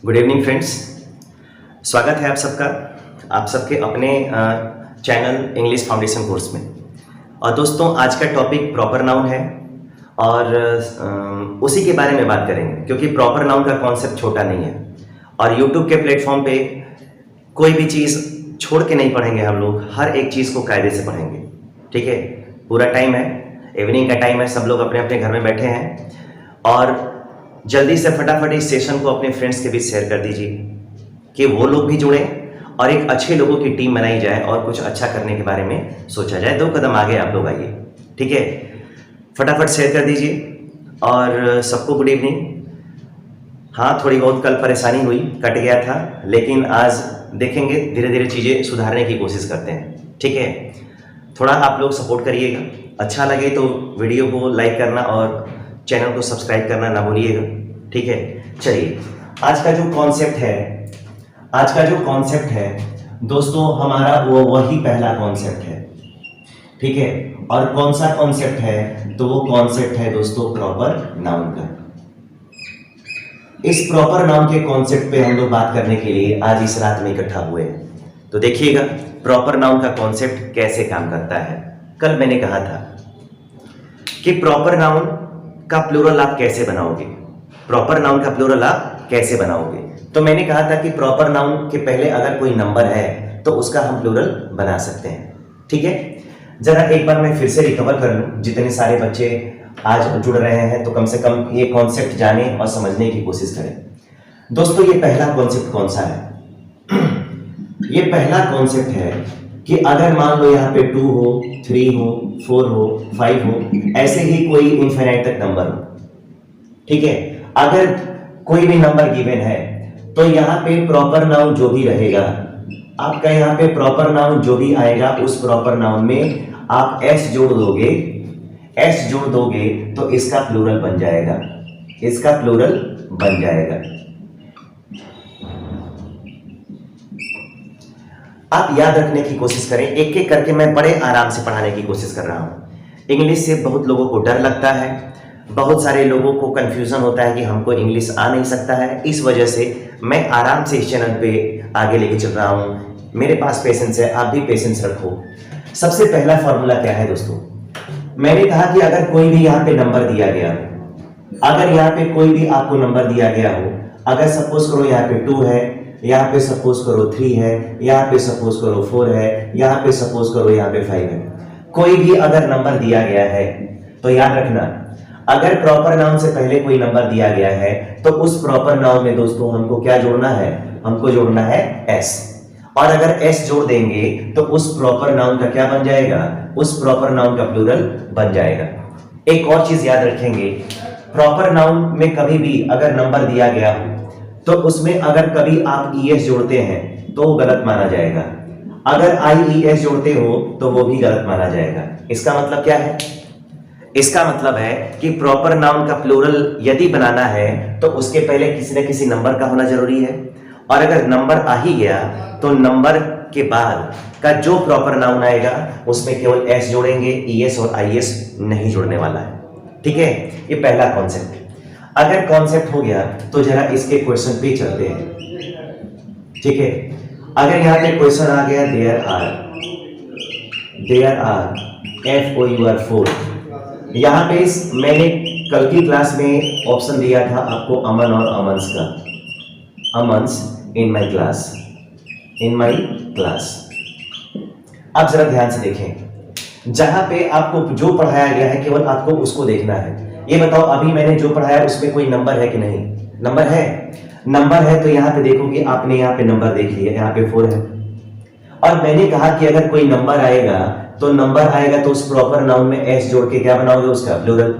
Good evening friends. स्वागत है आप सबका, आप सबके अपने चैनल इंग्लिश फाउंडेशन कोर्स में। और दोस्तों, आज का टॉपिक प्रॉपर नाउन है और उसी के बारे में बात करेंगे, क्योंकि प्रॉपर नाउन का कॉन्सेप्ट छोटा नहीं है। और यूट्यूब के प्लेटफॉर्म पे कोई भी चीज़ छोड़ के नहीं पढ़ेंगे हम लोग, हर एक चीज़ को कायदे से पढ़ेंगे। ठीक है, पूरा टाइम है, इवनिंग का टाइम है, सब लोग अपने अपने घर में बैठे हैं और जल्दी से फटाफट इस सेशन को अपने फ्रेंड्स के बीच शेयर कर दीजिए कि वो लोग भी जुड़ें और एक अच्छे लोगों की टीम बनाई जाए और कुछ अच्छा करने के बारे में सोचा जाए। 2 कदम आगे आप लोग आइए। ठीक है, फटाफट शेयर कर दीजिए। और सबको गुड इवनिंग। हाँ, थोड़ी बहुत कल परेशानी हुई, कट गया था, लेकिन आज देखेंगे धीरे धीरे चीज़ें सुधारने की कोशिश करते हैं। ठीक है, थोड़ा आप लोग सपोर्ट करिएगा। अच्छा लगे तो वीडियो को लाइक करना और चैनल को सब्सक्राइब करना ना भूलिएगा। ठीक है, चलिए आज का जो कॉन्सेप्ट है दोस्तों, हमारा वो वही पहला कॉन्सेप्ट है। ठीक है, और कौन सा कॉन्सेप्ट है? तो वो कॉन्सेप्ट है दोस्तों प्रॉपर नाउन का। इस प्रॉपर नाउन के कॉन्सेप्ट पे हम लोग बात करने के लिए आज इस रात में इकट्ठा हुए हैं। तो देखिएगा प्रॉपर नाउन का कॉन्सेप्ट कैसे काम करता है। कल मैंने कहा था कि प्रॉपर नाउन का प्लूरल आप कैसे बनाओगे, प्रॉपर नाउन का प्लूरल आप कैसे बनाओगे। तो मैंने कहा था कि प्रॉपर नाउन के पहले अगर कोई नंबर है तो उसका हम प्लूरल बना सकते हैं। ठीक है, जरा एक बार मैं फिर से रिकवर कर लूं, जितने सारे बच्चे आज जुड़ रहे हैं तो कम से कम ये कॉन्सेप्ट जाने और समझने की कोशिश करें। दोस्तों, ये पहला कॉन्सेप्ट कौन सा है? ये पहला कॉन्सेप्ट है कि अगर मान लो यहाँ पे 2 हो, 3 हो, 4 हो, 5 हो, ऐसे ही कोई इनफिनिट तक नंबर हो। ठीक है, अगर कोई भी नंबर गिवन है तो यहाँ पे प्रॉपर नाउन जो भी रहेगा, आपका यहाँ पे प्रॉपर नाउन जो भी आएगा, उस प्रॉपर नाउन में आप एस जोड़ दोगे। एस जोड़ दोगे तो इसका प्लूरल बन जाएगा, इसका प्लूरल बन जाएगा। आप याद रखने की कोशिश करें, एक एक करके मैं बड़े आराम से पढ़ाने की कोशिश कर रहा हूं। इंग्लिश से बहुत लोगों को डर लगता है, बहुत सारे लोगों को कंफ्यूजन होता है कि हमको इंग्लिश आ नहीं सकता है। इस वजह से मैं आराम से इस चैनल पे आगे लेके चल रहा हूं। मेरे पास पेशेंस है, आप भी पेशेंस रखो। सबसे पहला फॉर्मूला क्या है दोस्तों? मैंने कहा कि अगर कोई भी यहाँ पे नंबर दिया गया हो, अगर यहाँ पे कोई भी आपको नंबर दिया गया हो, अगर सपोज करो यहाँ पे 2 है, यहाँ पे सपोज करो 3 है, यहाँ पे सपोज करो 4 है, यहाँ पे सपोज करो यहाँ पे 5 है, कोई भी अगर नंबर दिया गया है तो याद रखना, अगर प्रॉपर नाउन से पहले कोई नंबर दिया गया है तो उस प्रॉपर नाउन में दोस्तों हमको क्या जोड़ना है? हमको जोड़ना है एस। और अगर एस जोड़ देंगे तो उस प्रॉपर नाउन का क्या बन जाएगा? उस प्रॉपर नाउन का प्लूरल बन जाएगा। एक और चीज याद रखेंगे, प्रॉपर नाउन में कभी भी अगर नंबर दिया गया हो तो उसमें अगर कभी आप ईएस जोड़ते हैं तो वो गलत माना जाएगा, अगर आईईएस जोड़ते हो तो वो भी गलत माना जाएगा। इसका मतलब क्या है? इसका मतलब है कि प्रॉपर नाउन का प्लूरल यदि बनाना है तो उसके पहले किसी न किसी नंबर का होना जरूरी है, और अगर नंबर आ ही गया तो नंबर के बाद का जो प्रॉपर नाउन आएगा उसमें केवल एस जोड़ेंगे, ईएस और आईएस नहीं जोड़ने वाला है। ठीक है, ये पहला कॉन्सेप्ट है। अगर कॉन्सेप्ट हो गया तो जरा इसके क्वेश्चन पे चलते हैं। ठीक है, अगर यहाँ पे क्वेश्चन आ गया देयर आर FOUR 4, यहाँ पे मैंने कल की क्लास में ऑप्शन दिया था आपको अमन और अमन्स का, अमन्स इन माई क्लास। अब जरा ध्यान से देखें, जहां पे आपको जो पढ़ाया गया है केवल आपको उसको देखना है। ये बताओ अभी मैंने जो पढ़ाया उसमें कोई नंबर है कि नहीं? नंबर है। नंबर है तो यहाँ पे देखोगे, आपने यहाँ पे नंबर देख लिया, यहाँ पे 4 है। और मैंने कहा कि अगर कोई नंबर आएगा तो उस प्रॉपर नाउन में एस जोड़ के क्या बनाओगे? उसका प्लूरल।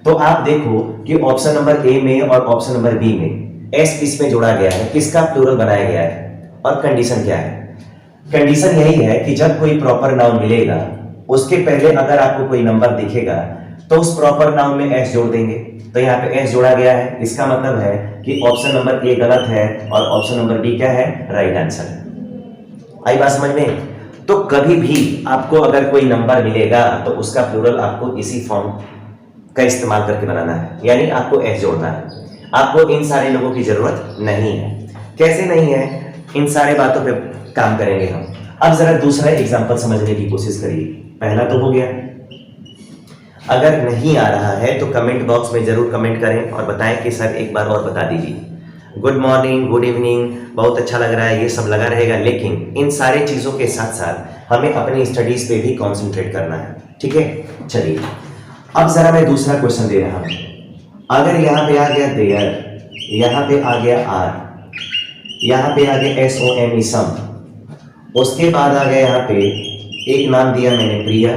तो आप देखो कि ऑप्शन नंबर ए में और ऑप्शन नंबर बी में एस किस में जोड़ा गया है, किसका प्लूरल बनाया गया है, और कंडीशन क्या है? कंडीशन यही है कि जब कोई प्रॉपर नाउन मिलेगा उसके पहले अगर आपको कोई नंबर दिखेगा तो उस प्रॉपर नाउन में एस जोड़ देंगे। तो यहाँ पे एस जोड़ा गया है, इसका मतलब है कि ऑप्शन नंबर ए गलत है और ऑप्शन नंबर बी क्या है? राइट आंसर है। आई बात समझ में? तो कभी भी आपको अगर कोई नंबर मिलेगा तो उसका प्लूरल आपको इसी फॉर्म का इस्तेमाल करके बनाना है, यानी आपको एस जोड़ना है। आपको इन सारे लोगों की जरूरत नहीं है। कैसे नहीं है, इन सारे बातों पे काम करेंगे हम। अब जरा दूसरा एग्जांपल समझने की कोशिश करिए। पहला तो हो गया, अगर नहीं आ रहा है तो कमेंट बॉक्स में जरूर कमेंट करें और बताएं कि सर एक बार और बता दीजिए। गुड मॉर्निंग, गुड इवनिंग, बहुत अच्छा लग रहा है, ये सब लगा रहेगा, लेकिन इन सारे चीजों के साथ साथ हमें अपनी स्टडीज पे भी कॉन्सेंट्रेट करना है। ठीक है, चलिए अब जरा मैं दूसरा क्वेश्चन दे रहा हूं। अगर यहाँ पे आ गया देयर, यहाँ पे आ गया आर, यहाँ पे आ गया SOME सम, उसके बाद आ गया यहाँ पे एक नाम दिया मैंने प्रिया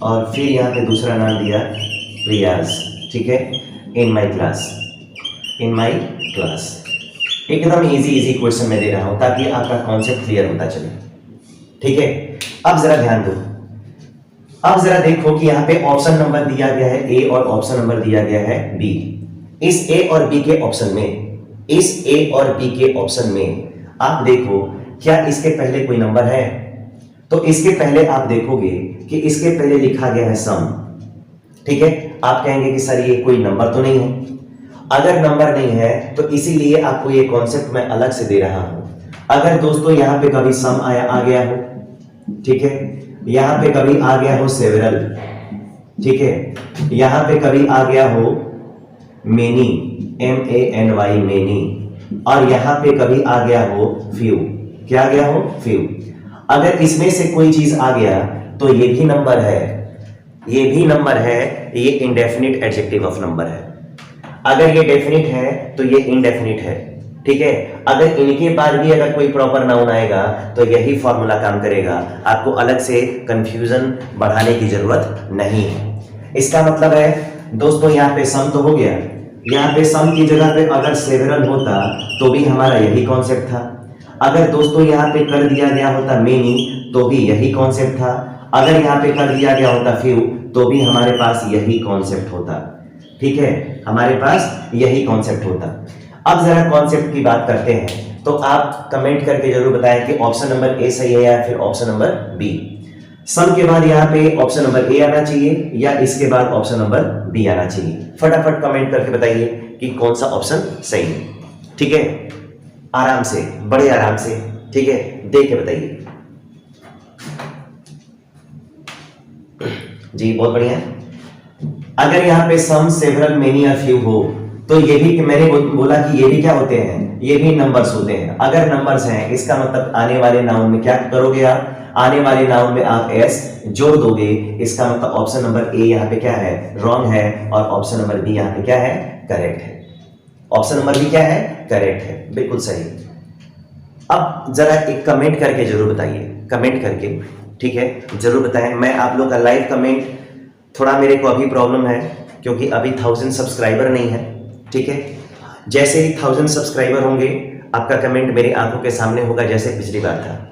और फिर यहाँ पे दूसरा नाम दिया प्रियास। ठीक है, in my class, in my class. एकदम इजी क्वेश्चन मैं दे रहा हूं ताकि आपका कॉन्सेप्ट क्लियर होता चले। ठीक है, अब जरा ध्यान दो, अब जरा देखो कि यहाँ पे ऑप्शन नंबर दिया गया है ए और ऑप्शन नंबर दिया गया है बी। इस ए और बी के ऑप्शन में, इस ए और बी के ऑप्शन में आप देखो क्या इसके पहले कोई नंबर है? तो इसके पहले आप देखोगे कि इसके पहले लिखा गया है सम। ठीक है, आप कहेंगे कि सर ये कोई नंबर तो नहीं है। अगर नंबर नहीं है तो इसीलिए आपको ये कॉन्सेप्ट मैं अलग से दे रहा हूं। अगर दोस्तों यहाँ पे कभी सम आ गया हो, ठीक है, यहाँ पे कभी आ गया हो सेवरल, ठीक है, यहाँ पे कभी आ गया हो मेनी, MANY मेनी, और यहाँ पे कभी आ गया हो फ्यू, क्या आ गया हो? फ्यू। अगर इसमें से कोई चीज आ गया तो ये भी नंबर है, ये भी नंबर है, ये इंडेफिनिट एडजेक्टिव ऑफ नंबर है। अगर ये डेफिनिट है तो ये इनडेफिनिट है। ठीक है, अगर इनके बाद भी अगर कोई प्रॉपर नाउन आएगा तो यही फॉर्मूला काम करेगा, आपको अलग से कंफ्यूजन बढ़ाने की जरूरत नहीं है। इसका मतलब है दोस्तों यहाँ पे सम तो हो गया, यहाँ पे सम की जगह पे अगर सेवरल होता तो भी हमारा यही कॉन्सेप्ट था। अगर दोस्तों यहाँ पे कर दिया गया होता मेनी तो भी यही कॉन्सेप्ट था। अगर यहाँ पे कर दिया गया होता फ्यू तो भी हमारे पास यही कॉन्सेप्ट होता। ठीक है, हमारे पास यही कॉन्सेप्ट होता। अब जरा कॉन्सेप्ट की बात करते हैं, तो आप कमेंट करके जरूर बताएं कि ऑप्शन नंबर ए सही है या फिर ऑप्शन नंबर बी। सम के बाद यहाँ पे ऑप्शन नंबर ए आना चाहिए या इसके बाद ऑप्शन नंबर बी आना चाहिए। फटाफट कमेंट करके बताइए कि कौन सा ऑप्शन सही है। ठीक है, आराम से, बड़े आराम से, ठीक है, देख के बताइए जी। बहुत बढ़िया। अगर यहाँ पे सम, सेवरल, मेनी या फ्यू हो तो ये भी, मैंने बोला कि ये भी क्या होते हैं, ये भी नंबर्स होते हैं। अगर नंबर्स हैं इसका मतलब आने वाले नाउन में क्या करोगे आप? आने वाले नाउन में आप एस जोड़ दोगे। इसका मतलब ऑप्शन नंबर ए यहाँ पे क्या है? रॉन्ग है, और ऑप्शन नंबर बी यहाँ पे क्या है? करेक्ट है। ऑप्शन नंबर बी क्या है? करेक्ट है, बिल्कुल सही। अब जरा एक कमेंट करके जरूर बताइए, कमेंट करके, ठीक है, जरूर बताएं। मैं आप लोग का लाइव कमेंट, थोड़ा मेरे को अभी प्रॉब्लम है क्योंकि अभी 1000 सब्सक्राइबर नहीं है। ठीक है, जैसे ही 1000 सब्सक्राइबर होंगे आपका कमेंट मेरी आंखों के सामने होगा जैसे पिछली बार था।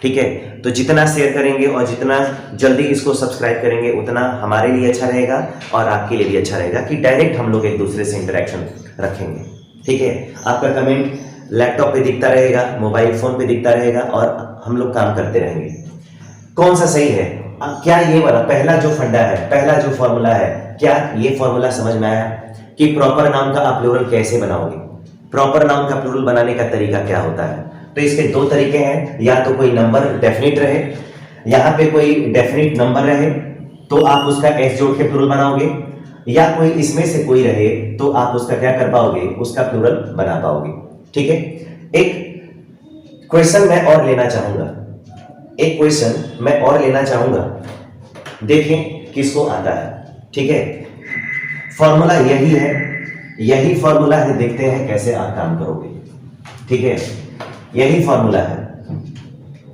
ठीक है, तो जितना शेयर करेंगे और जितना जल्दी इसको सब्सक्राइब करेंगे उतना हमारे लिए अच्छा रहेगा और आपके लिए भी अच्छा रहेगा कि डायरेक्ट हम लोग एक दूसरे से इंटरेक्शन रखेंगे। ठीक है, आपका कमेंट लैपटॉप पे दिखता रहेगा, मोबाइल फोन पे दिखता रहेगा और हम लोग काम करते रहेंगे। कौन सा सही है? क्या ये वाला पहला जो फंडा है, पहला जो फॉर्मूला है, क्या ये फॉर्मूला समझ में आया कि प्रॉपर नाउन का आप प्लूरल कैसे बनाओगे? प्रॉपर नाउन का प्लूरल बनाने का तरीका क्या होता है? तो इसके दो तरीके हैं, या तो कोई नंबर डेफिनिट रहे, यहाँ पे कोई डेफिनिट नंबर रहे तो आप उसका एस जोड़ के प्लूरल बनाओगे, या कोई इसमें से कोई रहे तो आप उसका क्या कर पाओगे? उसका प्लूरल बना पाओगे। ठीक है, एक क्वेश्चन मैं और लेना चाहूंगा, एक क्वेश्चन मैं और लेना चाहूंगा, देखें किसको आता है। ठीक है, फॉर्मूला यही है, यही फॉर्मूला है, देखते हैं कैसे आप काम करोगे। ठीक है, यही फॉर्मूला है।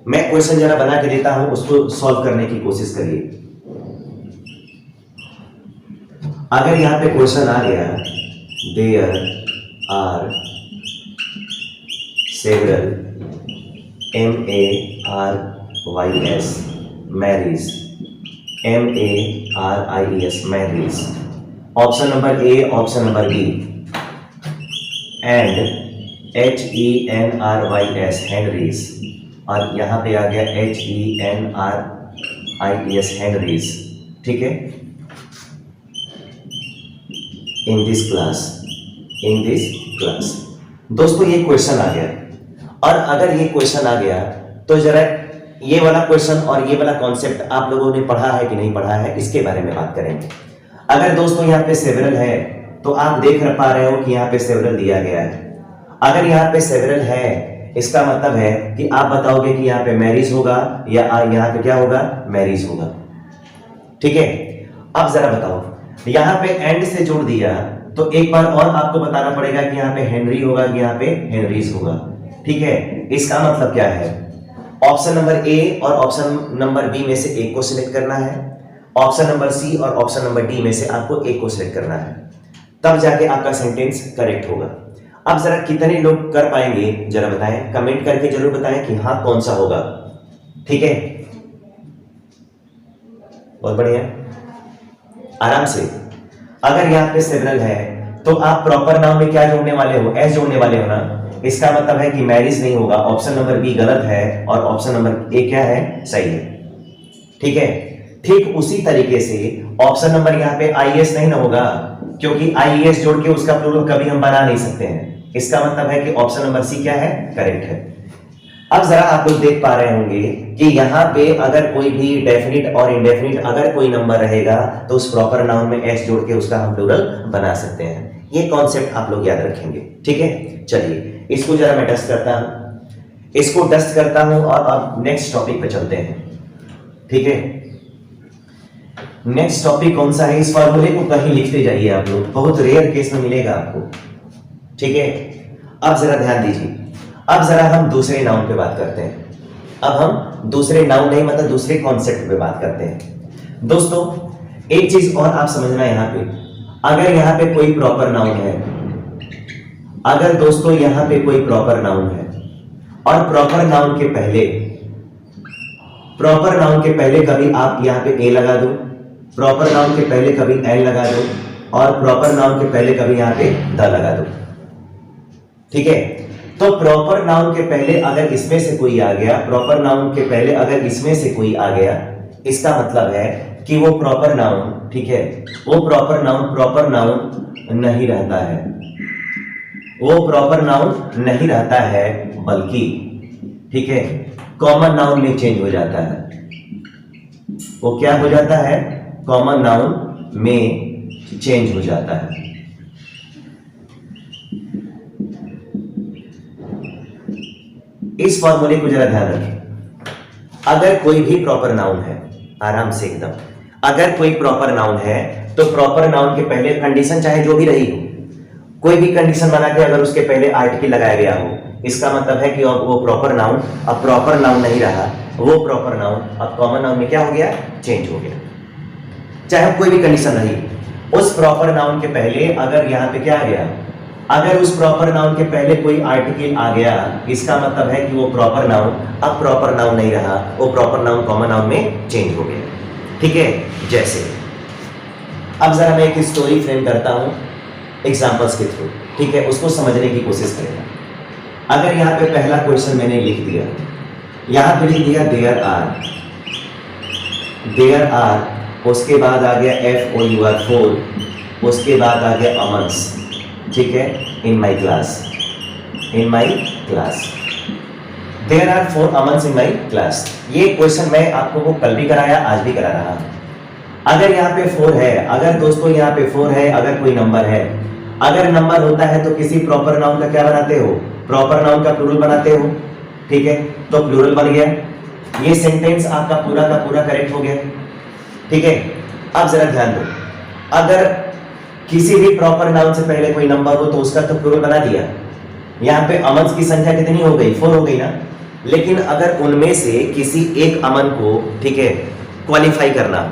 मैं क्वेश्चन जरा बना के देता हूं, उसको सॉल्व करने की कोशिश करिए। अगर यहां पे क्वेश्चन आ गया there are several MARYS Marys, MARIES Maries, option number A, option number B, and HENRYS Henrys, और यहां पे आ गया HENRIES हेनरीज। ठीक है, in this class in this class. दोस्तों ये क्वेश्चन आ गया, और अगर ये क्वेश्चन आ गया तो जरा ये वाला क्वेश्चन और ये वाला कॉन्सेप्ट आप लोगों ने पढ़ा है कि नहीं पढ़ा है, इसके बारे में बात करेंगे। अगर दोस्तों यहाँ पे सेवरल है तो आप देख पा रहे हो कि यहाँ पे सेवरल दिया गया है। अगर यहाँ पे सेवरल है इसका मतलब है कि आप बताओगे कि यहाँ पे मैरिज होगा या यहाँ पे क्या होगा, मैरिज होगा। ठीक है, अब जरा बताओ, यहाँ पे एंड से जोड़ दिया तो एक बार और आपको बताना पड़ेगा कि यहाँ पे हेनरी होगा कि यहाँ पे हेनरीज होगा। ठीक है, इसका मतलब क्या है, ऑप्शन नंबर ए और ऑप्शन नंबर बी में से एक को सिलेक्ट करना है, ऑप्शन नंबर सी और ऑप्शन नंबर डी में से आपको एक को सिलेक्ट करना है, तब जाके आपका सेंटेंस करेक्ट होगा। अब जरा कितने लोग कर पाएंगे जरा बताएं, कमेंट करके जरूर बताएं कि हाँ कौन सा होगा। ठीक है, बहुत बढ़िया, आराम से। अगर यहाँ पे सेवरल है तो आप प्रॉपर नाउन में क्या जोड़ने वाले हो, एस जोड़ने वाले हो ना। इसका मतलब है कि मैरिज नहीं होगा, ऑप्शन नंबर बी गलत है और ऑप्शन नंबर ए क्या है, सही है। ठीक है, ठीक उसी तरीके से ऑप्शन नंबर यहाँ पे आईएएस नहीं ना होगा, क्योंकि आईएएस जोड़ के उसका प्लूरल कभी हम बना नहीं सकते हैं। इसका मतलब है कि ऑप्शन नंबर सी क्या है, करेक्ट है। अब जरा आप लोग देख पा रहे होंगे कि यहाँ पे अगर कोई भी डेफिनिट और इंडेफिनिट अगर कोई नंबर रहेगा तो उस प्रॉपर नाउन में एस जोड़ के उसका हम प्लूरल बना सकते हैं। ये कॉन्सेप्ट आप लोग याद रखेंगे। ठीक है, चलिए इसको जरा मैं डस्ट करता हूं, इसको डस्ट करता हूं और अब नेक्स्ट टॉपिक पे चलते हैं। ठीक है, नेक्स्ट टॉपिक कौन सा है, इस फॉर्मूले को कहीं लिखते जाइए आप लोग, बहुत रेयर केस में मिलेगा आपको। ठीक है, अब जरा ध्यान दीजिए, अब जरा हम दूसरे नाउन पे बात करते हैं। अब हम दूसरे नाउन नहीं मतलब दूसरे कॉन्सेप्ट पे बात करते हैं। दोस्तों एक चीज और आप समझना, यहां पे अगर यहां पे कोई प्रॉपर नाउन है, अगर दोस्तों यहां पे कोई प्रॉपर नाउन है और प्रॉपर नाउन के पहले कभी आप यहां पे ए लगा दो, प्रॉपर नाउन के पहले कभी एन लगा दो और प्रॉपर नाउन के पहले कभी यहां पे द लगा दो। ठीक है, तो प्रॉपर नाउन के पहले अगर इसमें से कोई आ गया, प्रॉपर नाउन के पहले अगर इसमें से कोई आ गया, इसका मतलब है कि वो प्रॉपर नाउन, ठीक है, वो प्रॉपर नाउन नहीं रहता है, वो प्रॉपर नाउन नहीं रहता है, बल्कि ठीक है कॉमन नाउन में चेंज हो जाता है। वो क्या हो जाता है, कॉमन नाउन में चेंज हो जाता है। इस फॉर्मूले को जरा ध्यान रखें। अगर कोई भी प्रॉपर नाउन है, आराम से एकदम, अगर कोई प्रॉपर नाउन है तो प्रॉपर नाउन के पहले कंडीशन चाहे जो भी रही हो, कोई भी कंडीशन बना के अगर उसके पहले आर्टिकल लगाया गया हो, इसका मतलब है कि वो प्रॉपर नाउन अब प्रॉपर नाउन नहीं रहा, वो प्रॉपर नाउन अब कॉमन नाउन में क्या हो गया, चेंज हो गया। चाहे कोई भी कंडीशन रही, उस प्रॉपर नाउन के पहले अगर यहाँ पे क्या आ गया, अगर उस प्रॉपर नाउन के पहले कोई आर्टिकल आ गया, इसका मतलब है कि वो प्रॉपर नाउन अब प्रॉपर नाउन नहीं रहा, वो प्रॉपर नाउन कॉमन नाउन में चेंज हो गया। ठीक है, जैसे अब जरा मैं एक स्टोरी फ्रेम करता हूं एग्जांपल्स के थ्रू। ठीक है, उसको समझने की कोशिश करेगा। अगर यहाँ पे पहला क्वेश्चन मैंने लिख दिया, यहाँ पे लिख दिया देयर आर, उसके बाद आ गया FOUR, उसके बाद आ गया अमन्स। ठीक है, in my class there are 4 अमन्स इन माई क्लास। ये क्वेश्चन मैं आपको वो कल भी कराया, आज भी करा रहा हूं। अगर यहाँ पे 4 है, अगर दोस्तों यहाँ पे 4 है, अगर कोई नंबर है, अगर नंबर होता है तो किसी प्रॉपर नाउन का क्या बनाते हो, प्रॉपर नाउन का प्लूरल बनाते हो। ठीक है, तो प्लूरल बन गया, ये सेंटेंस आपका पूरा का पूरा करेक्ट हो गया। ठीक है, अब जरा ध्यान दो, अगर किसी भी प्रॉपर नाउन से पहले कोई नंबर हो तो उसका तो प्लूरल बना दिया। यहाँ पे अमन्स की संख्या कितनी हो गई, 4 हो गई ना। लेकिन अगर उनमें से किसी एक अमन को, ठीक है, क्वालिफाई करना हो,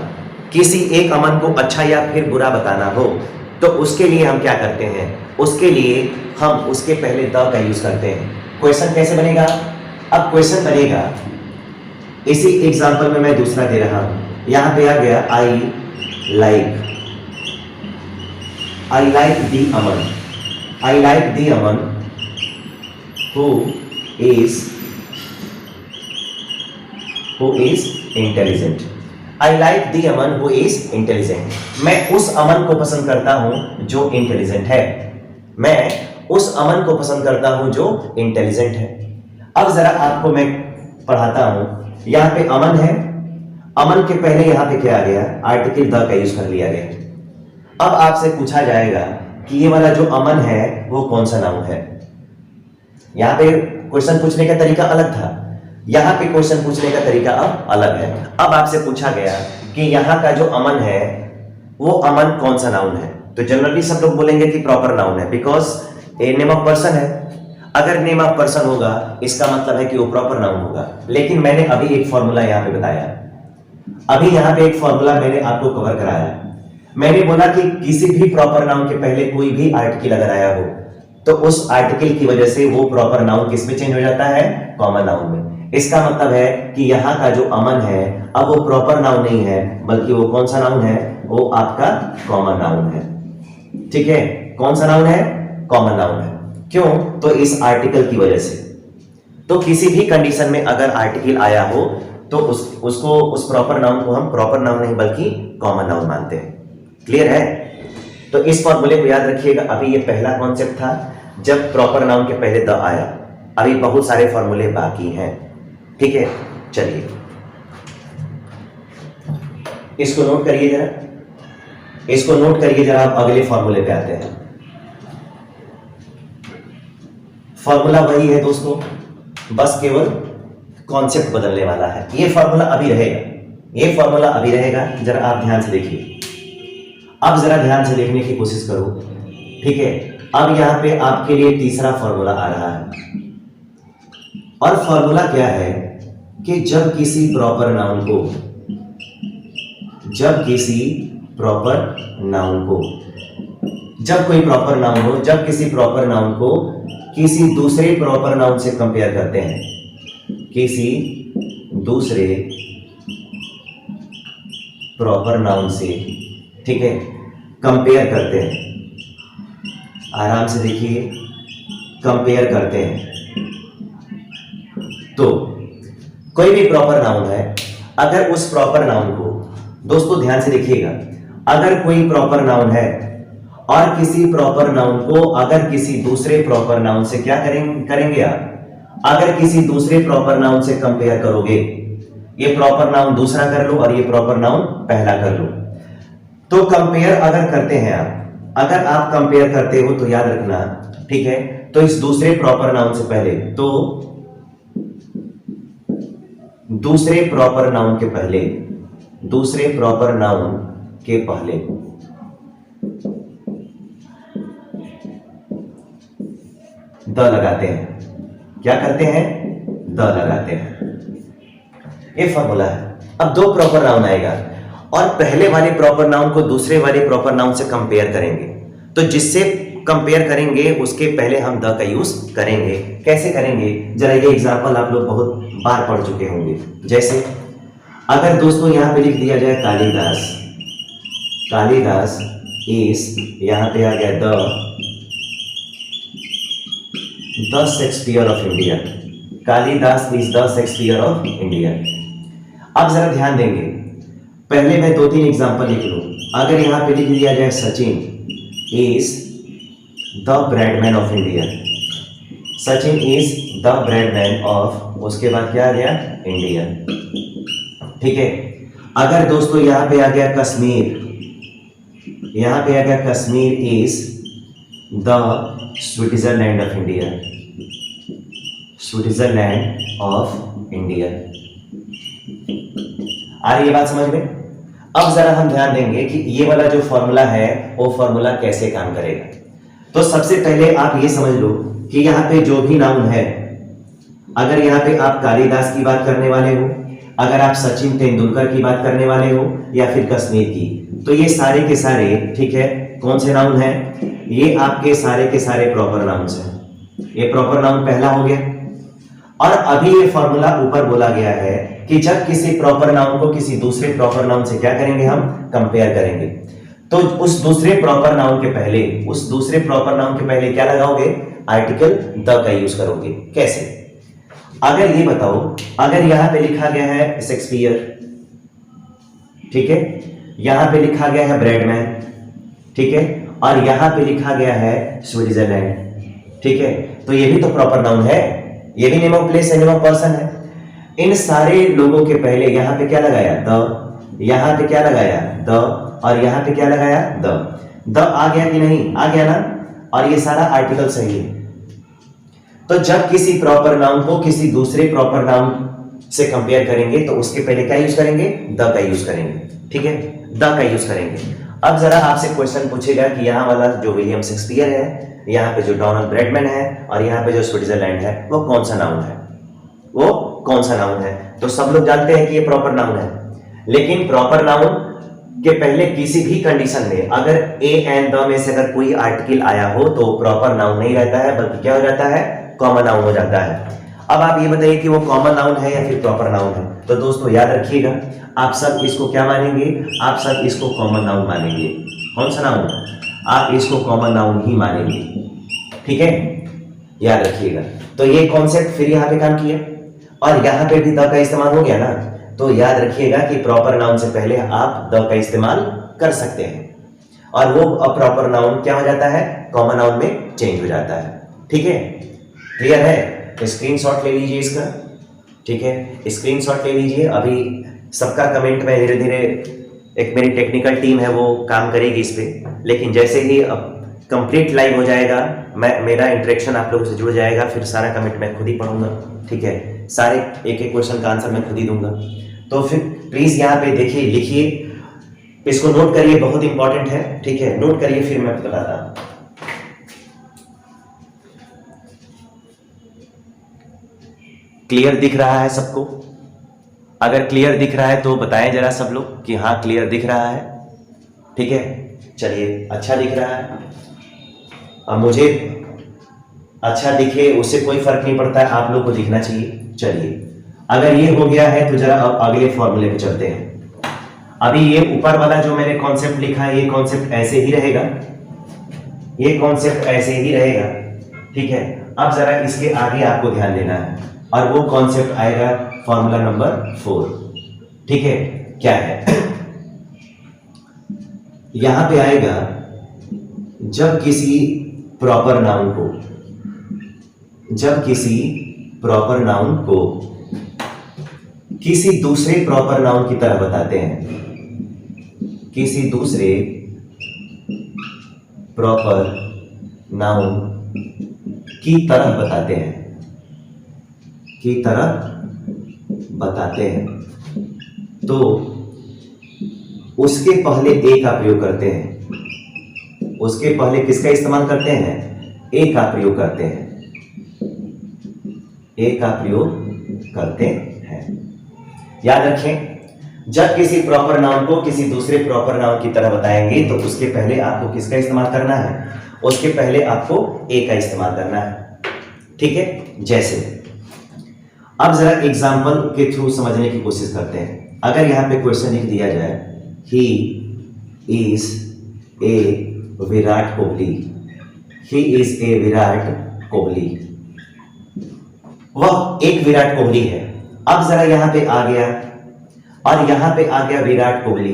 किसी एक अमन को अच्छा या फिर बुरा बताना हो, तो उसके लिए हम क्या करते हैं, उसके लिए हम उसके पहले द का यूज करते हैं। क्वेश्चन कैसे बनेगा, अब क्वेश्चन बनेगा, इसी एग्जांपल में मैं दूसरा दे रहा हूं, यहां पे आ गया I like the Aman who is intelligent। I like the Aman who is intelligent। मैं उस अमन को पसंद करता हूं जो इंटेलिजेंट है। मैं उस अमन को पसंद करता हूं जो इंटेलिजेंट है। अब जरा आपको मैं पढ़ाता हूं। यहां पे अमन है, अमन के पहले यहां पे क्या आ गया, आर्टिकल द का यूज कर लिया गया। अब आपसे पूछा जाएगा कि ये वाला जो अमन है वो कौन सा नाउन है। यहां पे क्वेश्चन पूछने का तरीका अलग था, यहां पे क्वेश्चन पूछने का तरीका अब अलग है। अब आपसे पूछा गया कि यहां का जो अमन है वो अमन कौन सा नाउन है, तो जनरली सब लोग बोलेंगे कि प्रॉपर नाउन है, because a name of person है। अगर नेम ऑफ पर्सन होगा इसका मतलब है कि वो प्रॉपर नाउन होगा। लेकिन मैंने अभी एक फॉर्मूला यहां पे बताया, अभी यहां पे एक फॉर्मूला मैंने आपको कवर कराया। मैंने बोला कि किसी भी प्रॉपर नाउन के पहले कोई भी आर्टिकल अगर आया हो तो उस आर्टिकल की वजह से वो प्रॉपर नाउन किस में चेंज हो जाता है, कॉमन नाउन में। इसका मतलब है कि यहां का जो अमन है अब वो प्रॉपर नाउन नहीं है, बल्कि वो कौन सा नाउन है, वो आपका कॉमन नाउन है। ठीक है, कौन सा नाउन है, कॉमन नाउन है। क्यों, तो इस आर्टिकल की वजह से। तो किसी भी कंडीशन में अगर आर्टिकल आया हो तो उसको उस प्रॉपर नाउन को हम प्रॉपर नाउन नहीं बल्कि कॉमन नाउन मानते हैं। क्लियर है? तो इस फॉर्मूले को याद रखिएगा। अभी ये पहला कॉन्सेप्ट था जब प्रॉपर नाउन के पहले द आया, अभी बहुत सारे फॉर्मूले बाकी हैं। ठीक है, चलिए इसको नोट करिए जरा, इसको नोट करिए जरा। आप अगले फॉर्मूले पे आते हैं। फॉर्मूला वही है दोस्तों, बस केवल कॉन्सेप्ट बदलने वाला है। ये फॉर्मूला अभी रहेगा, ये फॉर्मूला अभी रहेगा। जरा आप ध्यान से देखिए, अब जरा ध्यान से देखने की कोशिश करो। ठीक है, अब यहां पे आपके लिए तीसरा फॉर्मूला आ रहा है, और फॉर्मूला क्या है कि जब किसी प्रॉपर नाउन को, जब किसी प्रॉपर नाउन को, जब कोई प्रॉपर नाउन हो, जब किसी प्रॉपर नाउन को किसी दूसरे प्रॉपर नाउन से कंपेयर करते हैं, किसी दूसरे प्रॉपर नाउन से, ठीक है, कंपेयर करते हैं। आराम से देखिए, कंपेयर करते हैं। तो कोई भी प्रॉपर नाउन है, अगर उस प्रॉपर नाउन को, दोस्तों ध्यान से देखिएगा, अगर कोई प्रॉपर नाउन है और किसी प्रॉपर नाउन को अगर किसी दूसरे प्रॉपर नाउन से क्या करेंगे आप, अगर किसी दूसरे प्रॉपर नाउन से कंपेयर करोगे, ये प्रॉपर नाउन दूसरा कर लो और ये प्रॉपर नाउन पहला कर लो, तो कंपेयर अगर करते हैं आप, अगर आप कंपेयर करते हो तो याद रखना, ठीक है, तो इस दूसरे प्रॉपर नाउन से पहले, तो दूसरे प्रॉपर नाउन के पहले, दूसरे प्रॉपर नाउन के पहले द लगाते हैं। क्या करते हैं, द लगाते हैं। ये फॉर्मूला है। अब दो प्रॉपर नाउन आएगा और पहले वाले प्रॉपर नाउन को दूसरे वाले प्रॉपर नाउन से कंपेयर करेंगे, तो जिससे कंपेयर करेंगे उसके पहले हम द का यूज करेंगे। कैसे करेंगे, जरा ये एग्जांपल आप लोग बहुत बार पढ़ चुके होंगे। जैसे अगर दोस्तों यहां पे लिख दिया जाए कालिदास, कालिदास इज, यहां पे आ गया the Shakespeare of India, Kalidas is the Shakespeare of India. अब जरा ध्यान देंगे, पहले मैं दो तीन एग्जांपल लिख लूं। अगर यहां पे लिख दिया जाए Sachin is the Bradman of India, Sachin is the Bradman of, उसके बाद क्या आ गया, इंडिया। ठीक है, अगर दोस्तों यहां पे आ गया कश्मीर, यहां पे आ गया Kashmir is the Switzerland of India, Switzerland of India. आ रही है बात समझ में? अब जरा हम ध्यान देंगे कि ये वाला जो फॉर्मूला है वो फॉर्मूला कैसे काम करेगा। तो सबसे पहले आप ये समझ लो कि यहाँ पे जो भी नाउन है, अगर यहाँ पे आप कालिदास की बात करने वाले हो, अगर आप सचिन तेंदुलकर की बात करने वाले हो या फिर कश्मीर की, तो ये सारे के सारे, ठीक है, कौन से नाउन है, ये आपके सारे के सारे प्रॉपर नाउन्स हैं। ये प्रॉपर नाउन पहला हो गया। और अभी ये फॉर्मूला ऊपर बोला गया है कि जब किसी प्रॉपर नाउन को किसी दूसरे प्रॉपर नाउन से क्या करेंगे, हम कंपेयर करेंगे, तो उस दूसरे प्रॉपर नाउन के पहले, उस दूसरे प्रॉपर नाउन के पहले क्या लगाओगे, आर्टिकल द का यूज करोगे। कैसे, अगर ये बताओ, अगर यहां पे लिखा गया है शेक्सपियर, ठीक है, यहां पे लिखा गया है ब्रेडमैन, ठीक है, और यहां पे लिखा गया है स्विट्जरलैंड। ठीक है, तो ये भी तो प्रॉपर नाउन है, ये भी नेम ऑफ प्लेस है, नेम ऑफ पर्सन है। इन सारे लोगों के पहले यहां पे क्या लगाया? द। यहां पे क्या लगाया? द। और यहां पे क्या लगाया? द आ गया कि नहीं? आ गया ना। और ये सारा आर्टिकल सही है। तो जब किसी प्रॉपर नाउन को किसी दूसरे प्रॉपर नाउन से कंपेयर करेंगे तो उसके पहले क्या यूज करेंगे? द का यूज करेंगे। ठीक है, द का यूज करेंगे। अब जरा आपसे क्वेश्चन पूछेगा कि यहाँ वाला जो विलियम शेक्सपियर है, यहाँ पे जो डोनाल्ड ब्रैडमैन है और यहाँ पे जो स्विट्जरलैंड है, वो कौन सा नाउन है? वो कौन सा नाउन है? तो सब लोग जानते हैं कि ये प्रॉपर नाउन है, लेकिन प्रॉपर नाउन के पहले किसी भी कंडीशन में अगर ए एंड द में से अगर कोई आर्टिकल आया हो तो प्रॉपर नाउन नहीं रहता है, बल्कि क्या हो जाता है? कॉमन नाउन हो जाता है। अब आप ये बताइए कि वो कॉमन नाउन है या फिर प्रॉपर नाउन है? तो दोस्तों याद रखिएगा, आप सब इसको क्या मानेंगे? आप सब इसको कॉमन नाउन मानेंगे। कौन सा नाउन? आप इसको कॉमन नाउन ही मानेंगे। ठीक है, याद रखिएगा। तो ये कॉन्सेप्ट फिर यहाँ पे काम किया और यहाँ पे भी द का इस्तेमाल हो गया ना। तो याद रखिएगा कि प्रॉपर नाउन से पहले आप द का इस्तेमाल कर सकते हैं और वो अप्रॉपर नाउन क्या हो जाता है? कॉमन नाउन में चेंज हो जाता है। ठीक है, क्लियर है? स्क्रीनशॉट ले लीजिए इसका। ठीक है, स्क्रीनशॉट ले लीजिए। अभी सबका कमेंट में धीरे धीरे एक मेरी टेक्निकल टीम है वो काम करेगी इस पे, लेकिन जैसे ही अब कंप्लीट लाइव हो जाएगा, मेरा इंटरेक्शन आप लोगों से जुड़ जाएगा, फिर सारा कमेंट मैं खुद ही पढ़ूंगा। ठीक है, सारे एक एक क्वेश्चन का आंसर मैं खुद ही दूंगा। तो फिर प्लीज यहाँ पे देखिए, लिखिए, इसको नोट करिए, बहुत इंपॉर्टेंट है। ठीक है, नोट करिए, फिर मैं बताता हूं। क्लियर दिख रहा है सबको? अगर क्लियर दिख रहा है तो बताएं जरा सब लोग कि हाँ क्लियर दिख रहा है। ठीक है, चलिए, अच्छा दिख रहा है। अब मुझे अच्छा दिखे उससे कोई फर्क नहीं पड़ता है, आप लोग को दिखना चाहिए। चलिए, अगर ये हो गया है तो जरा अब अगले फॉर्मूले पे चलते हैं। अभी ये ऊपर वाला जो मैंने कॉन्सेप्ट लिखा है, ये कॉन्सेप्ट ऐसे ही रहेगा, ये कॉन्सेप्ट ऐसे ही रहेगा। ठीक है, अब जरा इसके आगे आपको ध्यान देना है और वो कॉन्सेप्ट आएगा फॉर्मूला नंबर 4। ठीक है, क्या है? यहां पे आएगा जब किसी प्रॉपर नाउन को, जब किसी प्रॉपर नाउन को किसी दूसरे प्रॉपर नाउन की तरह बताते हैं, किसी दूसरे प्रॉपर नाउन की तरह बताते हैं, की तरह बताते हैं, तो उसके पहले ए का प्रयोग करते हैं। उसके पहले किसका इस्तेमाल करते हैं? ए का प्रयोग करते हैं, ए का प्रयोग करते हैं। याद रखें, जब किसी प्रॉपर नाउन को किसी दूसरे प्रॉपर नाउन की तरह बताएंगे तो उसके पहले आपको किसका इस्तेमाल करना है? उसके पहले आपको ए का इस्तेमाल करना है। ठीक है, जैसे अब जरा एग्जाम्पल के थ्रू समझने की कोशिश करते हैं। अगर यहां पे क्वेश्चन लिख दिया जाए, he is a Virat Kohli, he is a Virat Kohli, वह एक विराट कोहली है। अब जरा यहां पे आ गया और यहां पे आ गया विराट कोहली,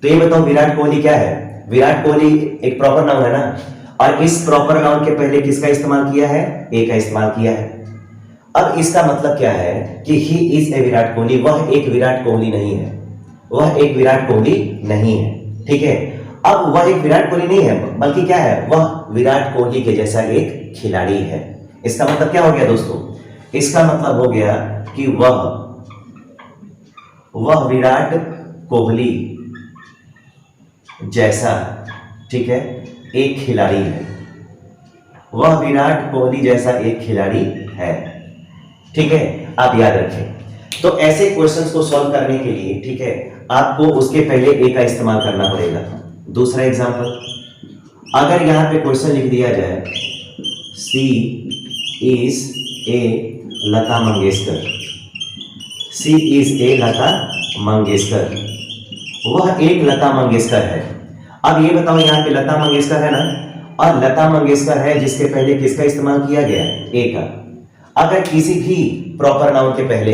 तो ये बताओ विराट कोहली क्या है? विराट कोहली एक प्रॉपर नाउन है ना, और इस प्रॉपर नाउन के पहले किसका इस्तेमाल किया है? ए का इस्तेमाल किया है। अब इसका मतलब क्या है कि he is a Virat Kohli, वह एक विराट कोहली नहीं है, वह एक विराट कोहली नहीं है। ठीक है, अब वह एक विराट कोहली नहीं है, बल्कि क्या है? वह विराट कोहली के जैसा एक खिलाड़ी है। इसका मतलब क्या हो गया दोस्तों? इसका मतलब हो गया कि वह विराट कोहली जैसा, ठीक है, एक खिलाड़ी है। वह विराट कोहली जैसा एक खिलाड़ी है। ठीक है, आप याद रखें। तो ऐसे क्वेश्चंस को सॉल्व करने के लिए, ठीक है, आपको उसके पहले ए का इस्तेमाल करना पड़ेगा। दूसरा एग्जांपल, अगर यहां पे क्वेश्चन लिख दिया जाए, she is a Lata Mangeshkar, she is a Lata Mangeshkar, वह एक लता मंगेशकर है। अब ये बताओ, यहां पे लता मंगेशकर है ना, और लता मंगेशकर है जिसके पहले किसका इस्तेमाल किया गया? ए का। अगर किसी भी प्रॉपर नाउन के पहले,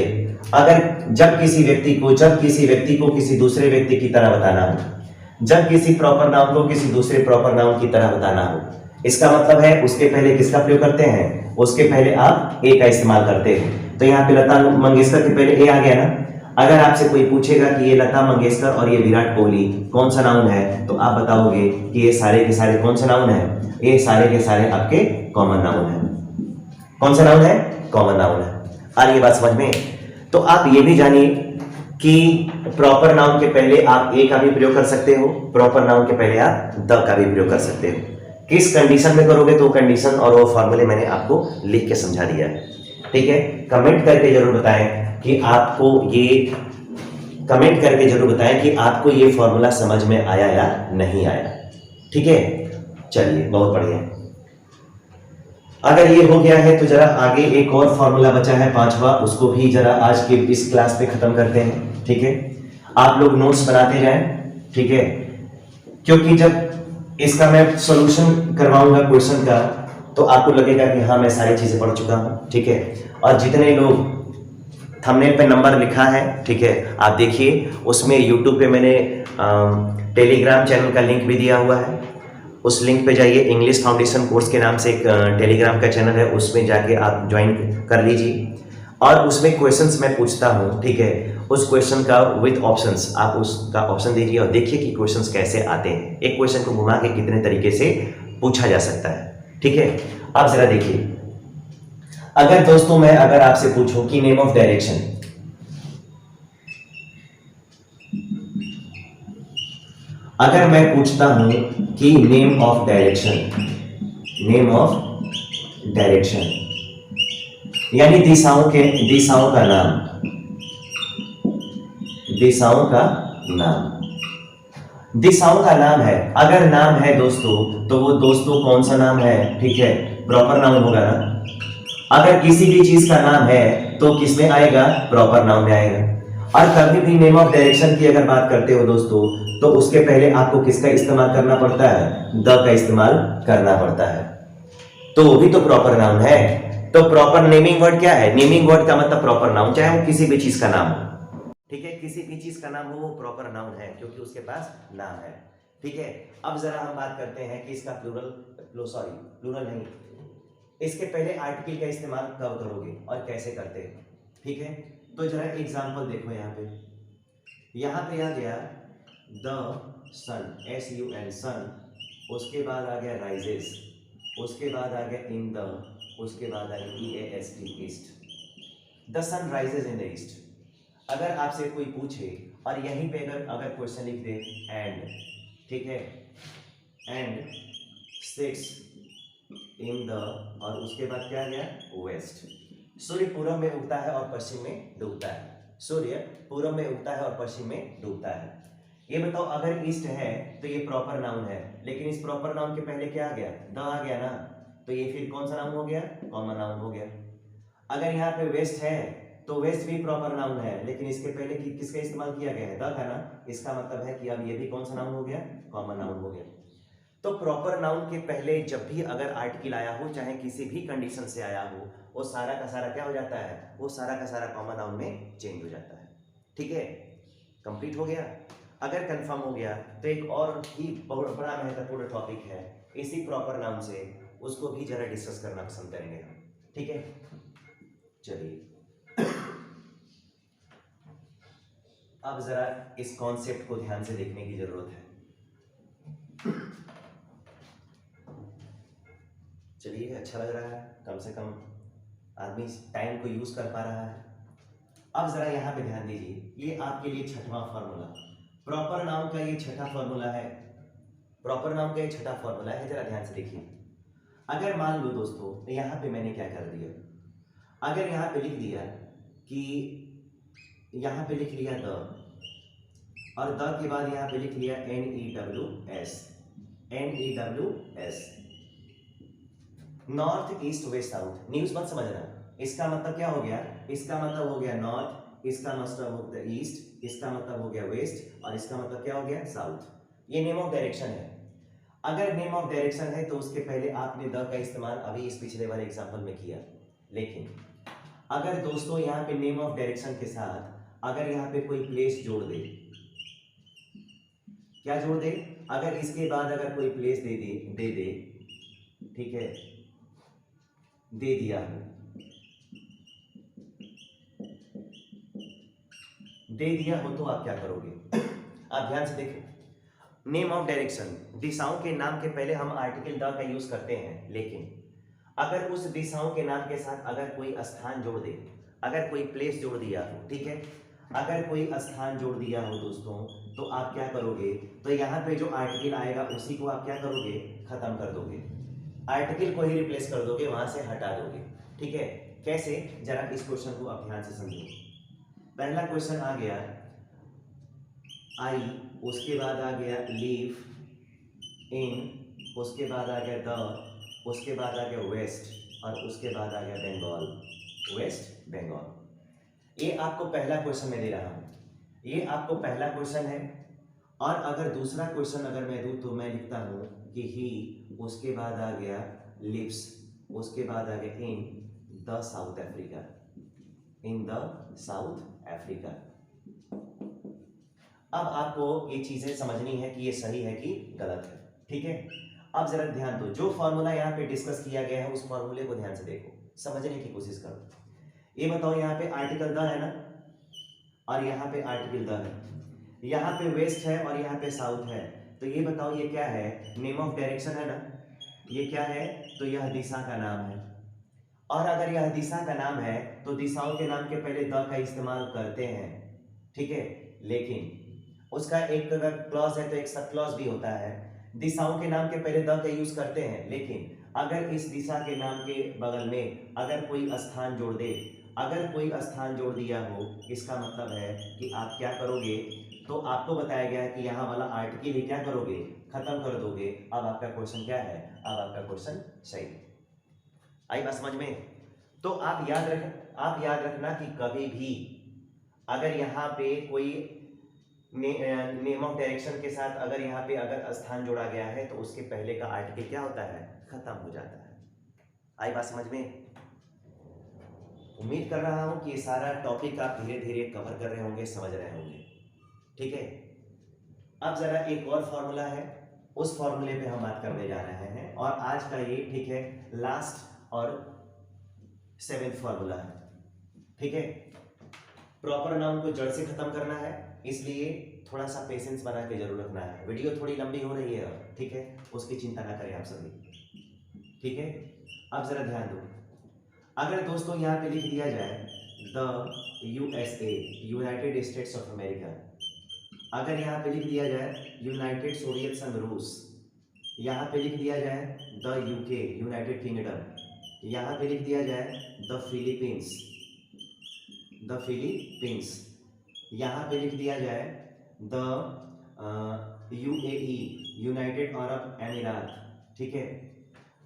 अगर जब किसी व्यक्ति को किसी दूसरे व्यक्ति की तरह बताना हो, जब किसी प्रॉपर नाउन को किसी दूसरे प्रॉपर नाउन की तरह बताना हो, इसका मतलब है उसके पहले किसका प्रयोग करते हैं, उसके पहले आप ए का इस्तेमाल करते हैं। तो यहाँ पे लता मंगेशकर के पहले ए आ गया ना। अगर आपसे कोई पूछेगा कि ये लता मंगेशकर और ये विराट कोहली कौन सा नाउन है, तो आप बताओगे कि ये सारे के सारे कौन सा नाउन है, ये सारे के सारे आपके कॉमन नाउन है। कौन सा नाउन है, कॉमन नाउन है। आ रही है बात समझ में। तो आप ये भी जानिए कि प्रॉपर नाउन के पहले आप ए का भी प्रयोग कर सकते हो, प्रॉपर नाउन के पहले आप द का भी प्रयोग कर सकते हो। किस कंडीशन में करोगे, तो कंडीशन और वो फॉर्मूले मैंने आपको लिख के समझा दिया है, ठीक है। कमेंट करके जरूर बताएं कि आपको ये, कमेंट करके जरूर बताएं कि आपको ये फॉर्मूला समझ में आया या नहीं आया, ठीक है। चलिए बहुत बढ़िया। अगर ये हो गया है तो जरा आगे एक और फॉर्मूला बचा है पांचवा, उसको भी जरा आज के इस क्लास में खत्म करते हैं, ठीक है। आप लोग नोट्स बनाते जाएं, ठीक है, क्योंकि जब इसका मैं सॉल्यूशन करवाऊंगा क्वेश्चन का तो आपको लगेगा कि हाँ मैं सारी चीजें पढ़ चुका हूं, ठीक है। और जितने लोग थंबनेल पे नंबर लिखा है, ठीक है, आप देखिए उसमें यूट्यूब पे मैंने टेलीग्राम चैनल का लिंक भी दिया हुआ है। उस लिंक पे जाइए, इंग्लिश फाउंडेशन कोर्स के नाम से एक टेलीग्राम का चैनल है, उसमें जाके आप ज्वाइन कर लीजिए। और उसमें क्वेश्चंस मैं पूछता हूँ, ठीक है, उस क्वेश्चन का विद ऑप्शंस आप उसका ऑप्शन दीजिए और देखिए कि क्वेश्चंस कैसे आते हैं, एक क्वेश्चन को घुमा के कितने तरीके से पूछा जा सकता है, ठीक है। आप जरा देखिए, अगर दोस्तों मैं अगर आपसे पूछूं कि नेम ऑफ डायरेक्शन, अगर मैं पूछता हूं कि name of direction, name of direction यानी दिशाओं का नाम, दिशाओं का नाम, दिशाओं का नाम है। अगर नाम है दोस्तों तो वो दोस्तों कौन सा नाम है, ठीक है, प्रॉपर नाउन होगा ना। अगर किसी भी चीज का नाम है तो किसमें आएगा, प्रॉपर नाउन में आएगा। और कभी भी नेम ऑफ डायरेक्शन की अगर बात करते हो दोस्तों तो उसके पहले आपको किसका इस्तेमाल करना पड़ता है, द का इस्तेमाल करना पड़ता है, तो वो भी तो प्रॉपर नाउन है। तो प्रॉपर नेमिंग वर्ड क्या है, नेमिंग वर्ड का मतलब प्रॉपर नाउन, चाहे वो किसी भी चीज का नाम हो, ठीक है, किसी भी चीज का नाम हो वो प्रॉपर नाउन है क्योंकि उसके पास नाम है, ठीक है। अब जरा हम बात करते हैं कि इसका प्लूरल नहीं, इसके पहले आर्टिकल का इस्तेमाल कब करोगे और कैसे करते हैं, ठीक है। तो जरा एग्जांपल देखो, यहाँ पे आ गया द सन, SUN सन, उसके बाद आ गया राइजेस, उसके बाद आ गया इन द, उसके बाद आ गया EAST east. The sun rises in the east. अगर आपसे कोई पूछे और यहीं पे अगर क्वेश्चन लिख दे एंड, ठीक है, एंड सेट्स इन द, और उसके बाद क्या गया, वेस्ट। सूर्य पूर्व में उगता है और पश्चिम में डूबता है, सूर्य पूर्व में उगता है और पश्चिम में डूबता है। ये बताओ अगर ईस्ट है तो ये प्रॉपर नाउन है, लेकिन इस प्रॉपर नाउन के पहले क्या आ गया, द आ गया ना, तो ये फिर कौन सा नाउन हो गया, कॉमन नाउन हो गया। अगर यहाँ पे वेस्ट है तो वेस्ट भी प्रॉपर नाउन है, लेकिन इसके पहले किसका इस्तेमाल किया गया है, द का ना, इसका मतलब है कि अब ये भी कौन सा नाउन हो गया, कॉमन नाउन हो गया। तो प्रॉपर नाउन के पहले जब भी अगर आर्टिकल आया हो, चाहे किसी भी कंडीशन से आया हो, वो सारा का सारा क्या हो जाता है, वो सारा का सारा कॉमन नाउन में चेंज हो जाता है, ठीक है। कंप्लीट हो गया। अगर कंफर्म हो गया तो एक और ही बहुत बड़ा महत्वपूर्ण टॉपिक है इसी प्रॉपर नाउन से, उसको भी जरा डिस्कस करना पसंद करेंगे हम, ठीक है। चलिए अब जरा इस कॉन्सेप्ट को ध्यान से देखने की जरूरत है। चलिए अच्छा लग रहा है, कम से कम आदमी टाइम को यूज कर पा रहा है। अब जरा यहाँ पे ध्यान दीजिए, ये आपके लिए छठवां फॉर्मूला, प्रॉपर नाउन का ये छठा फॉर्मूला है, प्रॉपर नाउन का ये छठा फॉर्मूला है, जरा ध्यान से देखिए। अगर मान लो दोस्तों, तो यहाँ पे मैंने क्या कर दिया, अगर यहाँ पे लिख दिया कि, यहाँ पे लिख लिया द, और द के बाद यहाँ पे लिख लिया NEWS, NEWS, north east west south. News मत समझना, इसका मतलब क्या हो गया, इसका मतलब हो गया नॉर्थ, इसका मतलब हो गया ईस्ट, इसका मतलब हो गया वेस्ट, और इसका मतलब क्या हो गया, साउथ। ये नेम ऑफ डायरेक्शन है। अगर नेम ऑफ डायरेक्शन है तो उसके पहले आपने द का इस्तेमाल अभी इस पिछले वाले एग्जांपल में किया, लेकिन अगर दोस्तों यहाँ पे नेम ऑफ डायरेक्शन के साथ अगर यहाँ पे कोई प्लेस जोड़ दे, क्या जोड़ दे? अगर इसके बाद अगर कोई प्लेस दे दे, ठीक है, दे दिया हो, दे दिया हो तो आप क्या करोगे? आप ध्यान से देखो, नेम ऑफ डायरेक्शन, दिशाओं के नाम के पहले हम आर्टिकल द का यूज करते हैं, लेकिन अगर उस दिशाओं के नाम के साथ अगर कोई स्थान जोड़ दे, अगर कोई प्लेस जोड़ दिया हो, ठीक है, अगर कोई स्थान जोड़ दिया हो दोस्तों, तो आप क्या करोगे? तो यहाँ पे जो आर्टिकल आएगा उसी को आप क्या करोगे? खत्म कर दोगे, आर्टिकल को ही रिप्लेस कर दोगे, वहां से हटा दोगे, ठीक है। कैसे? जरा इस क्वेश्चन को आप ध्यान से समझो। पहला क्वेश्चन आ गया आई, उसके बाद आ गया लीव, इन, उसके बाद आ गया द, उसके बाद आ गया वेस्ट, और उसके बाद आ गया बंगाल, वेस्ट बंगाल। ये आपको पहला क्वेश्चन मैं दे रहा हूं, ये आपको पहला क्वेश्चन है। और अगर दूसरा क्वेश्चन अगर मैं दूं तो मैं लिखता हूं कि ही, उसके बाद आ गया लिव्स, उसके बाद आ गया in the south Africa, in the south Africa. अब आपको ये चीजें समझनी है कि ये सही है कि गलत है, ठीक है। अब जरा ध्यान दो, जो फॉर्मूला यहाँ पे डिस्कस किया गया है उस फॉर्मूले को ध्यान से देखो, समझने की कोशिश करो। ये बताओ, यहाँ पे आर्टिकल द है ना, और यहाँ पे आर्टिकल द है, यहाँ पे वेस्ट है और यहाँ पे साउथ है, तो ये बताओ ये क्या है? नेम ऑफ डायरेक्शन है ना, ये क्या है? तो यह दिशा का नाम है। और अगर यह दिशा का नाम है तो दिशाओं के नाम के पहले द का इस्तेमाल करते हैं, ठीक है। लेकिन उसका एक अगर क्लॉज है तो एक सब क्लॉज भी होता है, दिशाओं के नाम के पहले द का यूज करते हैं, लेकिन अगर इस दिशा के नाम के बगल में अगर कोई स्थान जोड़ दे, अगर कोई स्थान जोड़ दिया हो, इसका मतलब है कि आप क्या करोगे? तो आपको बताया गया है कि यहाँ वाला आर्टिकल ही क्या करोगे? खत्म कर दोगे। अब आपका क्वेश्चन क्या है? अब आपका क्वेश्चन सही है। आई बात समझ में? तो आप याद रखना कि कभी भी अगर यहाँ पे कोई नेम ऑफ डायरेक्शन के साथ अगर यहाँ पे अगर स्थान जोड़ा गया है तो उसके पहले का आर्टिकल क्या होता है? खत्म हो जाता है। आई बात समझ में? उम्मीद कर रहा हूं कि ये सारा टॉपिक आप धीरे धीरे कवर कर रहे होंगे, समझ रहे होंगे, ठीक है। अब जरा एक और फॉर्मूला है, उस फॉर्मूले पे हम बात करने जा रहे हैं, और आज का ये, ठीक है, लास्ट और 7th फॉर्मूला है, ठीक है। प्रॉपर नाउन को जड़ से खत्म करना है, इसलिए थोड़ा सा पेशेंस बना के जरूर रखना है। वीडियो थोड़ी लंबी हो रही है, ठीक है, उसकी चिंता ना करें आप सभी, ठीक है। अब जरा ध्यान दो, अगर दोस्तों यहाँ पे लिख दिया जाए the USA, United states of America, अगर यहाँ पे लिख दिया जाए यूनाइटेड सोवियत संघ रूस, यहाँ पे लिख दिया जाए द UK, यूनाइटेड किंगडम, यहाँ पे लिख दिया जाए द फिलीपींस, द फिलीपींस, यहाँ पे लिख दिया जाए द UAE, यूनाइटेड अरब अमीरात, ठीक है,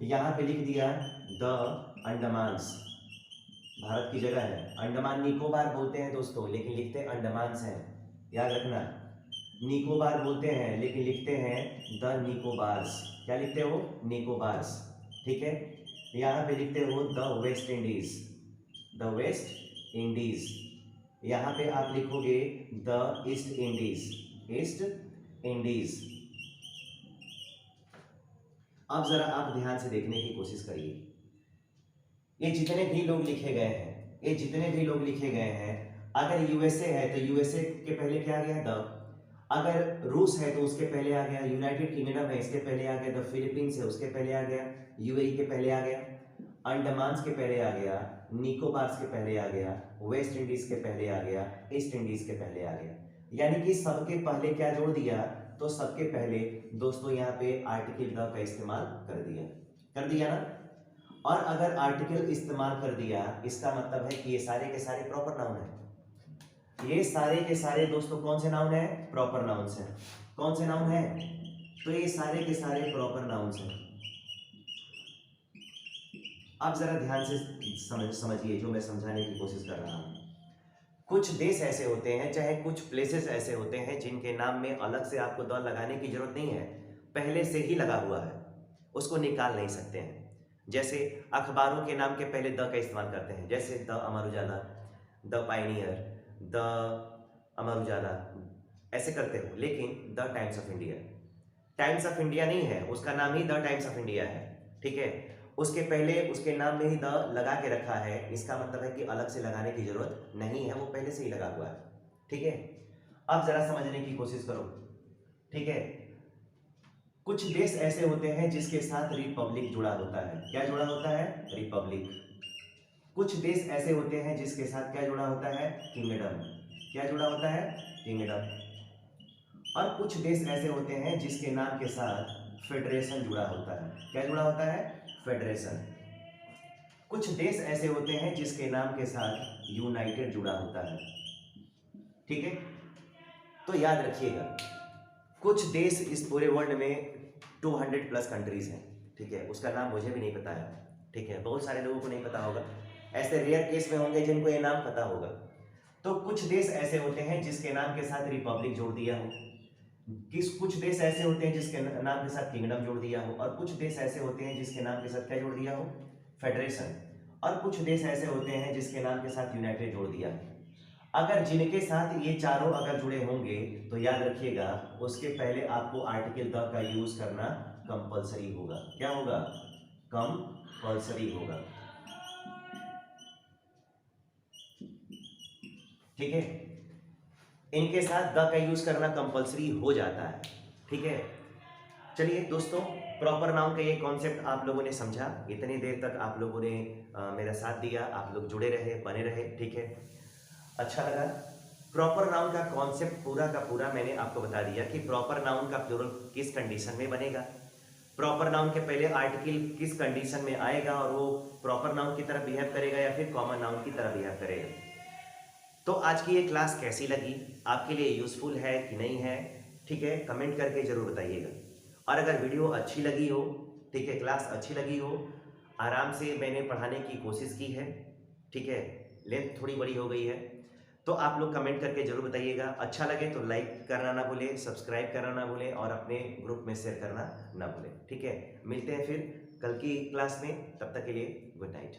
यहाँ पे लिख दिया द अंडमान्स, भारत की जगह है, अंडमान निकोबार बोलते हैं दोस्तों, लेकिन लिखते अंडमान्स हैं, याद रखना। निकोबार बोलते हैं लेकिन लिखते हैं द निकोबार्स, क्या लिखते हो? निकोबार्स, ठीक है। यहाँ पे लिखते हो the West Indies, the West Indies, यहाँ पे आप लिखोगे the east Indies, east Indies. अब जरा आप ध्यान से देखने की कोशिश करिए, ये जितने भी लोग लिखे गए हैं, ये जितने भी लोग लिखे गए हैं, अगर यूएसए है तो यूएसए के पहले क्या आ गया? द। अगर रूस है तो उसके पहले आ गया, यूनाइटेड किंगडम है इसके पहले आ गया, द फिलीपींस है उसके पहले आ गया, यूएई के पहले आ गया, अंडमान्स के पहले आ गया, निकोबार्स के पहले आ गया, वेस्ट इंडीज के पहले आ गया, ईस्ट इंडीज के पहले आ गया। यानी कि सबके पहले क्या जोड़ दिया? तो सबके पहले दोस्तों यहाँ पे आर्टिकल द का इस्तेमाल कर दिया ना। और अगर आर्टिकल इस्तेमाल कर दिया, इसका मतलब है कि ये सारे के सारे प्रॉपर नाउन है, ये सारे के सारे दोस्तों कौन से नाउन है? प्रॉपर नाउन्स हैं। कौन से नाउन है? तो ये सारे के सारे प्रॉपर नाउन्स हैं। आप जरा ध्यान से समझिए जो मैं समझाने की कोशिश कर रहा हूं। कुछ देश ऐसे होते हैं, चाहे कुछ प्लेसेस ऐसे होते हैं जिनके नाम में अलग से आपको द लगाने की जरूरत नहीं है, पहले से ही लगा हुआ है, उसको निकाल नहीं सकते हैं। जैसे अखबारों के नाम के पहले द का इस्तेमाल करते हैं, जैसे the Amar Ujala, the Pioneer, the Amar Ujala, ऐसे करते हो, लेकिन the Times of India, Times of India नहीं है, उसका नाम ही द टाइम्स ऑफ इंडिया है, ठीक है। उसके पहले उसके नाम में ही द लगा के रखा है, इसका मतलब है कि अलग से लगाने की जरूरत नहीं है, वो पहले से ही लगा हुआ है, ठीक है। अब जरा समझने की कोशिश करो, ठीक है। कुछ देश ऐसे होते हैं जिसके साथ रिपब्लिक जुड़ा होता है। क्या जुड़ा होता है? रिपब्लिक। कुछ देश ऐसे होते हैं जिसके साथ क्या जुड़ा होता है? किंगडम। क्या जुड़ा होता है? किंगडम। और कुछ देश ऐसे होते हैं जिसके नाम के साथ फेडरेशन जुड़ा होता है। क्या जुड़ा होता है? फेडरेशन। कुछ देश ऐसे होते हैं जिसके नाम के साथ यूनाइटेड जुड़ा होता है, ठीक है। तो याद रखिएगा, कुछ देश इस पूरे वर्ल्ड में 200 प्लस कंट्रीज हैं, ठीक है। उसका नाम मुझे भी नहीं पता है, ठीक है, बहुत सारे लोगों को नहीं पता होगा, ऐसे रेयर केस में होंगे जिनको ये नाम पता होगा। तो कुछ देश ऐसे होते हैं जिसके नाम के साथ रिपब्लिक जोड़ दिया हो, कुछ देश ऐसे होते हैं जिसके नाम के साथ किंगडम जोड़ दिया हो, और कुछ देश ऐसे होते हैं जिसके नाम के साथ क्या जोड़ दिया हो? फेडरेशन। और कुछ देश ऐसे होते हैं जिसके नाम के साथ यूनाइटेड जोड़ दिया। अगर जिनके साथ ये चारों अगर जुड़े होंगे तो याद रखिएगा, उसके पहले आपको आर्टिकल द का यूज करना कंपलसरी होगा। क्या होगा? कंपलसरी होगा, ठीक है। इनके साथ द का यूज करना कंपलसरी हो जाता है, ठीक है। चलिए दोस्तों, प्रॉपर नाउन का ये कॉन्सेप्ट आप लोगों ने समझा, इतनी देर तक आप लोगों ने मेरा साथ दिया, आप लोग जुड़े रहे, बने रहे, ठीक है, अच्छा लगा। प्रॉपर नाउन का कॉन्सेप्ट पूरा का पूरा मैंने आपको बता दिया कि प्रॉपर नाउन का प्लूरल किस कंडीशन में बनेगा, प्रॉपर नाउन के पहले आर्टिकल किस कंडीशन में आएगा और वो प्रॉपर नाउन की तरह बिहेव करेगा या फिर कॉमन नाउन की तरह बिहेव करेगा। तो आज की ये क्लास कैसी लगी, आपके लिए यूजफुल है कि नहीं है, ठीक है, कमेंट करके जरूर बताइएगा। और अगर वीडियो अच्छी लगी हो, ठीक है, क्लास अच्छी लगी हो, आराम से मैंने पढ़ाने की कोशिश की है, ठीक है, लेंथ थोड़ी बड़ी हो गई है, तो आप लोग कमेंट करके जरूर बताइएगा। अच्छा लगे तो लाइक करना ना भूलें, सब्सक्राइब करना ना भूलें और अपने ग्रुप में शेयर करना ना भूलें, ठीक है। मिलते हैं फिर कल की क्लास में, तब तक के लिए गुड नाइट।